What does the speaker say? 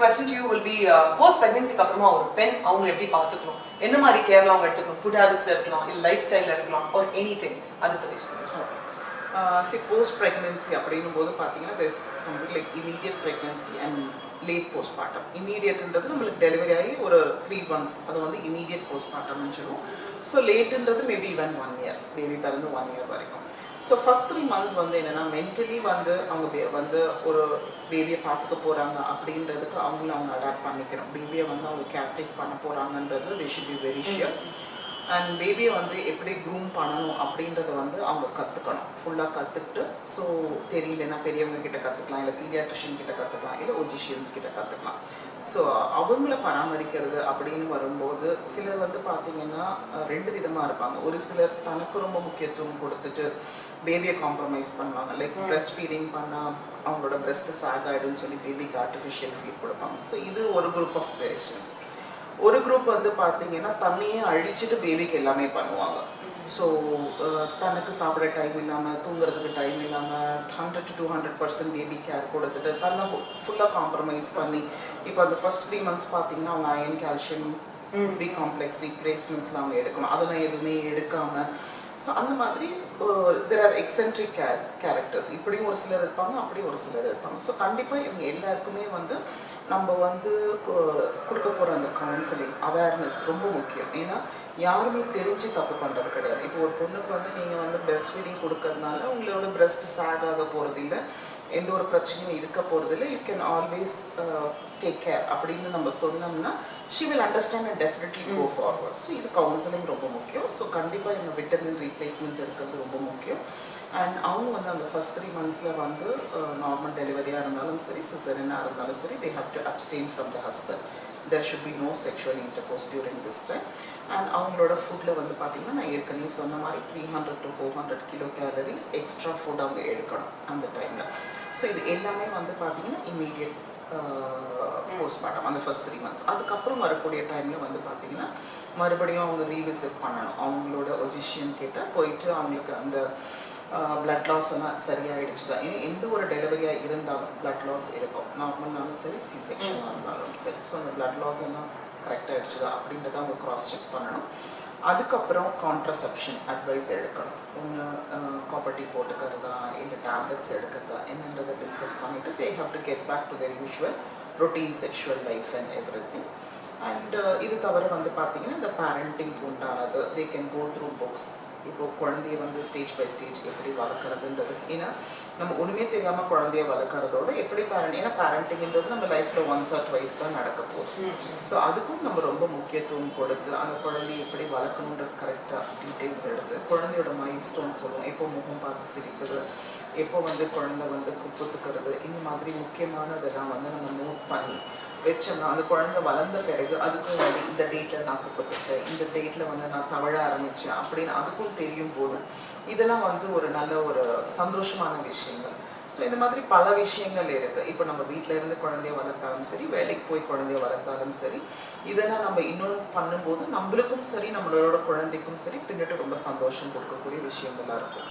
question to you will be post pregnancy க்கு அப்புறமா ஒரு பெண் அவங்க எப்படி பார்த்துக்கணும், என்ன மாதிரி கேர்லாம் அவங்க எடுத்துக்கணும், ஃபுட் ஹேபிட்ஸ்ல இருக்கலாம், இல்ல லைஃப் ஸ்டைல்ல இருக்கலாம், or anything, அது பத்தி சொல்லுங்க. See, post pregnancy அப்படினும் போது பாத்தீங்கன்னா there's something like immediate pregnancy and late postpartum. Immediate ன்றது நமக்கு டெலிவரி ஆகி ஒரு 3 months அது வந்து immediate postpartum னு சொல்லுவோம். So late ன்றது maybe even 1 year, பேபி பிறந்து 1 year வரைக்கும். So first 3 months வந்து என்னன்னா mentally வந்து அவங்க வந்து ஒரு பேபியை பார்த்துக்க போறாங்க அப்படின்றதுக்கு அவங்க அடாப்ட் பண்ணிக்கணும். பேபியை வந்து அவங்க கேர் டேக் பண்ண போறாங்கன்றது they should be very sure. And பேபியை வந்து எப்படி க்ரூம் பண்ணணும் அப்படின்றத வந்து அவங்க கற்றுக்கணும், ஃபுல்லாக கற்றுக்கிட்டு. ஸோ தெரியலன்னா பெரியவங்க கிட்ட கற்றுக்கலாம், இல்லை பீடியாட்ரிஷியன் கிட்ட கற்றுக்கலாம், இல்லை ஒஜிஷியன்ஸ் கிட்ட கற்றுக்கலாம். ஸோ அவங்கள பராமரிக்கிறது அப்படின்னு வரும்போது சிலர் வந்து பார்த்திங்கன்னா 2 விதமாக இருப்பாங்க. ஒரு சிலர் தனக்கு ரொம்ப முக்கியத்துவம் கொடுத்துட்டு பேபியை காம்ப்ரமைஸ் பண்ணுவாங்க. லைக் பிரெஸ்ட் ஃபீடிங் பண்ணால் அவங்களோட பிரெஸ்ட்டு சாக் ஆகிடும்னு சொல்லி பேபிக்கு ஆர்டிஃபிஷியல் ஃபீட் கொடுப்பாங்க. ஸோ இது ஒரு குரூப் ஆஃப் பேஷன்ஸ். ஒரு குரூப் வந்து பார்த்தீங்கன்னா தண்ணியே அழிச்சிட்டு பேபிக்கு எல்லாமே பண்ணுவாங்க. ஸோ தனக்கு சாப்பிட டைம் இல்லாமல், தூங்குறதுக்கு டைம் இல்லாமல் 100 to 200% பேபி கேர் கொடுத்துட்டு தன்னை ஃபுல்லாக காம்ப்ரமைஸ் பண்ணி இப்போ அந்த ஃபர்ஸ்ட் 3 months பார்த்தீங்கன்னா அவங்க அயன், கால்சியம், பி காம்ப்ளெக்ஸ் ரீப்ளேஸ்மெண்ட்ஸ்லாம் அவங்க எடுக்கணும். அதெல்லாம் எதுவுமே எடுக்காமல் ஸோ அந்த மாதிரி தெர் ஆர் எக்ஸென்ட்ரிக் கேரக்டர்ஸ். இப்படியும் ஒரு சிலர் இருப்பாங்க, அப்படியும் ஒரு சிலர் இருப்பாங்க. ஸோ கண்டிப்பாக இவங்க எல்லாருக்குமே வந்து நம்ம வந்து கொடுக்க போகிற அந்த கவுன்சிலிங் அவேர்னஸ் ரொம்ப முக்கியம். ஏன்னா யாருமே தெரிஞ்சு தப்பு பண்ணுறது கிடையாது. இப்போ ஒரு பொண்ணுக்கு வந்து நீங்கள் வந்து பிரெஸ்ட் ஃபீடிங் கொடுக்கறதுனால உங்களோட பிரெஸ்ட் சாக் ஆக போகிறது இல்லை, எந்த ஒரு பிரச்சனையும் இருக்க போகிறது இல்லை. You can always take care அப்படின்னு நம்ம சொன்னோம்னா she will understand and definitely go forward. So இது கவுன்சிலிங் ரொம்ப முக்கியம். ஸோ கண்டிப்பாக இந்த விட்டமின் ரீப்ளேஸ்மெண்ட்ஸ் இருக்கிறது ரொம்ப முக்கியம். அண்ட் அவங்க வந்து அந்த ஃபர்ஸ்ட் 3 months வந்து நார்மல் டெலிவரியாக இருந்தாலும் சரி, சிசேரியனாக இருந்தாலும் சரி, they have to abstain from the husband. There should be no sexual intercourse during this time. And அவங்களோட ஃபுட்டில் வந்து பார்த்திங்கன்னா நான் ஏற்கனவே சொன்ன மாதிரி 300 to 400 kilocalories எக்ஸ்ட்ரா ஃபுட் அவங்க எடுக்கணும் அந்த டைமில். ஸோ இது எல்லாமே வந்து பார்த்திங்கன்னா இம்மீடியட் போஸ்ட்மார்ட்டம் அந்த ஃபர்ஸ்ட் 3 months. அதுக்கப்புறம் வரக்கூடிய டைமில் வந்து பார்த்திங்கன்னா மறுபடியும் அவங்க ரீவிசிட் பண்ணணும். அவங்களோட ஒஜிஷியன் கிட்ட போயிட்டு அவங்களுக்கு அந்த பிளட் லாஸ் எல்லாம் சரியாயிடுச்சு தான். ஏன்னா எந்த ஒரு டெலிவரியாக இருந்தாலும் பிளட் லாஸ் இருக்கும், நார்மல்னாலும் சரி, சி செக்ஷனாக இருந்தாலும் சரி. ஸோ அந்த பிளட் லாஸ் எல்லாம் கரெக்டாகிடுச்சு தான் அப்படின்றத அவங்க க்ராஸ் செக் பண்ணணும். அதுக்கப்புறம் கான்ட்ரசெப்ஷன் அட்வைஸ் எடுக்கணும். ஒன்று காப்பர்ட்டி போட்டுக்கிறதா இல்லை டேப்லெட்ஸ் எடுக்கிறதா என்னன்றதை டிஸ்கஸ் பண்ணிவிட்டு they have to get back to their usual routine sexual life and everything. And இது தவிர வந்து பார்த்திங்கன்னா இந்த பேரண்டிங்க்கு உண்டானது they can go through books. இப்போது குழந்தைய வந்து ஸ்டேஜ் பை ஸ்டேஜ் எப்படி வளர்க்குறதுன்றது. ஏன்னா நம்ம ஒன்றுமே தெரியாமல் குழந்தைய வளர்க்குறதோட எப்படி ஏன்னா பேரண்டிங்கிறது நம்ம லைஃப்பில் ஒன்ஸ் ஆர் ட்வைஸ் தான் நடக்க போகுது. ஸோ அதுக்கும் நம்ம ரொம்ப முக்கியத்துவம் கொடுத்து அந்த குழந்தைய எப்படி வளர்க்கணுன்றது கரெக்டாக டீட்டெயில்ஸ் எடுத்து குழந்தையோட மைல் ஸ்டோன் சொல்லுவோம், எப்போ முகம் பார்த்து சிரிக்குது, எப்போ வந்து குழந்தை வந்து குப்புத்துக்கிறது, இந்த மாதிரி முக்கியமானதெல்லாம் வந்து நம்ம நோட் பண்ணி வச்சோம்னா அந்த குழந்தை வளர்ந்த பிறகு அதுக்கும் வந்து இந்த டேட்டில் நான் குப்பத்துட்டேன், இந்த டேட்டில் வந்து நான் தவழ ஆரம்பித்தேன் அப்படின்னு அதுக்கும் தெரியும் போது இதெல்லாம் வந்து ஒரு நல்ல ஒரு சந்தோஷமான விஷயங்கள். ஸோ இந்த மாதிரி பல விஷயங்கள் இருக்குது. இப்போ நம்ம வீட்டில் இருந்து குழந்தைய வளர்த்தாலும் சரி, வேலைக்கு போய் குழந்தைய வளர்த்தாலும் சரி, இதெல்லாம் நம்ம இன்னொன்று பண்ணும்போது நம்மளுக்கும் சரி நம்மளோட குழந்தைக்கும் சரி பின்னிட்டு ரொம்ப சந்தோஷம் கொடுக்கக்கூடிய விஷயங்கள்லாம் இருக்கும்.